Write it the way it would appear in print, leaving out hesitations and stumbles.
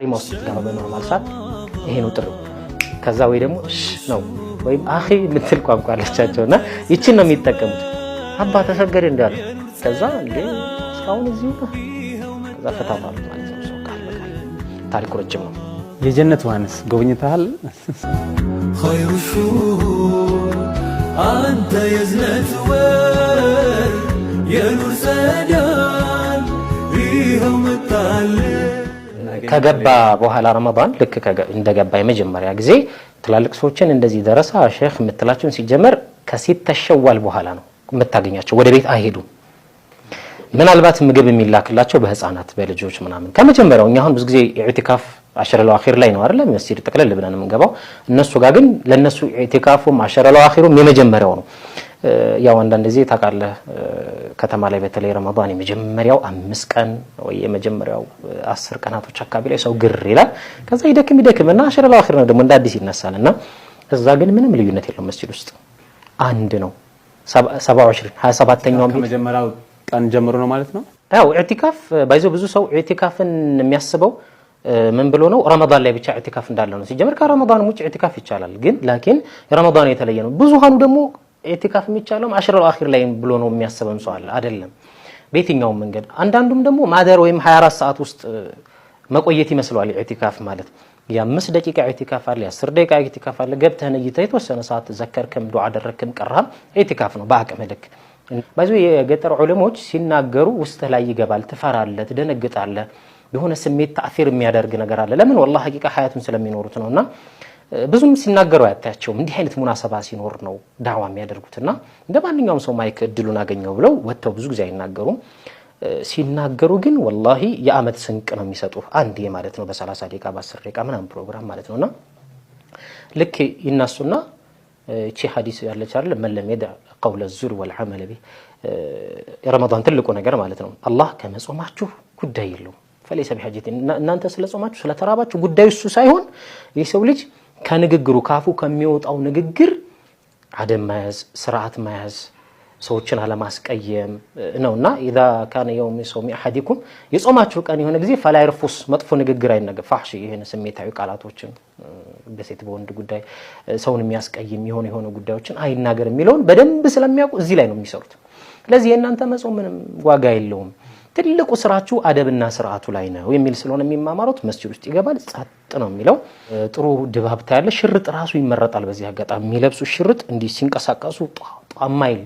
ሪሞስ ጋር በኖርማል ሰዓት ይሄ ነው ጥሩ ከዛ ወይ ደግሞ ነው ወይ አኺ ምትል ቋንቋ አለቻቸውና ይቺን ነው የሚጠቀሙት አባ ተሰገደ እንዳለ ከዛ እንዴ እስካሁን እዚሁ ከዛ ፈታታሉ ማለት ነው ሰው ካለ ታሪኩ ረጅም ነው የጀነት ዋንስ ጎብኝተሃል خير الشهور أنت يزنت ور يا نور سدان فيهم التعلم ከገባ በኋላ ረመዳን ልክ እንደገባ የመጀመሪያ ጊዜ ትላልቅ ሰዎችን እንደዚህ ደረሳ ሼክ ምትላቸውን ሲጀመር ከሲት ሸዋል በኋላ ነው መታገኛቸው ወደ ቤት አይሄዱም ምናልባት ምግብ የሚላክላቸው በህፃናት በልጆች ምናምን ከመጀመሪያው እኛ አሁን ብዙ ጊዜ ኢዕቲካፍ አሽረል አኺር ላይ ነው አይደል መስጂድ ተቀለል ብለን የምንገባው እነሱ ጋር ግን ለነሱ ኢዕቲካፉም አሽረል አኺሩም የመጀመሪያው ነው ያው አንዳንድ ጊዜ ታውቃለህ ከተማ ላይ በተለይ ረመዳን የመጀመሪያው 5 ቀን ወይ የመጀመሪያው 10 ቀናቶች አካባቢ ላይ ሰው ግር ይላል ከዛ ይደክምና አሽረል አኺር ነው ደግሞ እንደ አዲስ ይነሳልና እዛ ግን ምንም ልዩነት የለውም መስጂድ ውስጥ አንድ ነው 27ኛው ከመጀመሪያው ቀን ጀምሮ ነው ማለት ነው ያው ኢዕቲካፍ ባይዞ ብዙ ሰው ኢዕቲካፍን የሚያስበው ምን ብሎ ነው ረመዳን ላይ ብቻ ኢዕቲካፍ እንዳለ ነው ሲጀመር ከረመዳን ውጭ ኢዕቲካፍ ይቻላል ግን ላኪን ረመዳን የተለየ ነው ብዙሃኑ ደግሞ ኢዕቲካፍ የሚቻለው አሽረል አኺር ላይ ብሎ ነው የሚያስበው ሰው አለ አይደለም በየትኛው መንገድ አንዳንዱም ደግሞ ማደር ወይም 24 ሰዓት ውስጥ መቆየት ይመስላል ኢዕቲካፍ ማለት የ5 ደቂቃ ኢዕቲካፍ አለ የ10 ደቂቃ ኢዕቲካፍ አለ ገብተህ ነይተህ የተወሰነ ሰዓት ዘከርከም ዱዓ አደረክም ቀራም ኢዕቲካፍ ነው በአቅም ልክ ባይዞ የገጠር ዑለሞች ሲናገሩ ውስጥ ላይ ይገባል ትፈራለህ ትደነግጣለህ የሆነ ስሜት ተአثير የሚያደርግ ነገር አለ ለምን والله ሐቂቃ ሐያቱን ስለሚኖሩት ነውና ብዙም ሲናገሩ ያታቸው እንዲህ አይነት ሙናሰባ ሲኖር ነው ዳዋ የሚያደርጉትና እንደማንኛውም ሰው ማይክ እድሉን አገኘው ብለው ወጥተው ብዙ ጊዜ አይናገሩም ሲናገሩ ግን والله የአመት ስንቅ ነው የሚሰጡ አንዴ ማለት ነው በ30 ደቂቃ በ10 ደቂቃ ምናምን ፕሮግራም ማለት ነውና ልክ ይናሱና እቺ ሐዲስ ያለች አይደል መለም የዳ قول الزور والعمل به ረመዳን ትልቁ ነገር ማለት ነው አላህ ከመጾማችሁ ጉዳይ የለው فليس بحاجه እናንተ ስለጾማችሁ ስለተራባችሁ ጉዳዩ እሱ ሳይሆን የሰው ልጅ ከንግግሩ ካፉ ከሚወጣው ንግግር አደም ማያዝ ስርዓት ማያዝ ሰዎችን አለማስቀየም ነውና اذا كان يوم صوم احدكم የጾማችሁ ቀን የሆነ ጊዜ فلا يرفس መጥፎ ንግግር አይነገር فحش ይሄን ስሜታዊ ቃላቶችን በሴት በወንድ ጉዳይ ሰውን የሚያስቀይም የሆነ ጉዳዮችን አይናገር የሚለውን በደንብ ስለሚያውቁ እዚህ ላይ ነው የሚሰሩት ስለዚህ የእናንተ መጾም ምንም ዋጋ የለውም ትልቁ ስራችሁ አደብና ስርዓቱ ላይ ነው የሚል ስለሆነ የሚማማሩት መስጂድ ውስጥ ይገባል ጸጥ ነው የሚለው ጥሩ ድባብ ታያለ ሽርጥ ራሱ ይመረጣል በዚህ አጋጣሚ የሚለብሱ ሽርጥ እንዲህ ሲንቀሳቀሱ ጣማይል